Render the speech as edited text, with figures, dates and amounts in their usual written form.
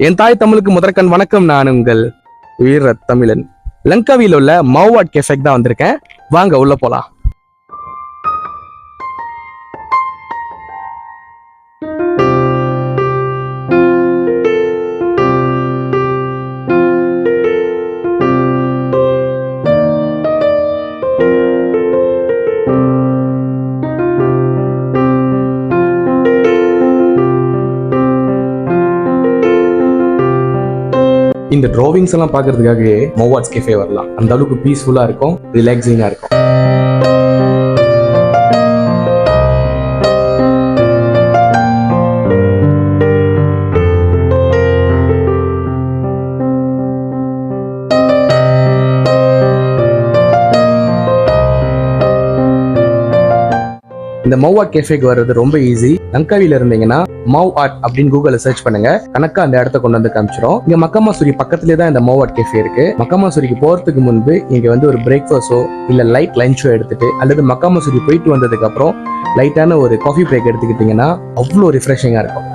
என் தாய் தமிழுக்கு முதற்கண் வணக்கம். நான் உங்கள் வீர தமிழன். லங்காவியில் உள்ள மௌவாட் கேஃபேக்கு தான் வந்திருக்கேன். வாங்க உள்ள போலாம். இந்த டிராவிங்ஸ் எல்லாம் பாக்குறதுக்காகவே மௌவாட்ஸ் கேஃபே வரலாம். அந்த அளவுக்கு பீஸ்ஃபுல்லா இருக்கும், ரிலாக்ஸிங்கா இருக்கும். இந்த மௌவாட் கேஃபேக்கு வர்றது ரொம்ப ஈஸி. லங்காவில இருந்தீங்கன்னா மௌவாட் அப்படின்னு கூகுள்ல சர்ச் பண்ணுங்க, கணக்கா அந்த இடத்த கொண்டு வந்து காமிச்சிரும். இங்க மக்கமாசூரி பக்கத்துலேயே தான் இந்த மௌவாட் கேஃபே இருக்கு. மக்கமாசூரிக்கு போறதுக்கு முன்பு இங்க வந்து ஒரு பிரேக்ஃபாஸ்டோ இல்ல லைட் லஞ்சோ எடுத்துட்டு, அல்லது மக்கமாசூரி போயிட்டு வந்ததுக்கு அப்புறம் லைட்டான ஒரு காஃபி பிரேக் எடுத்துக்கிட்டீங்கன்னா அவ்வளோ ரிஃப்ரெஷிங்கா இருக்கும்.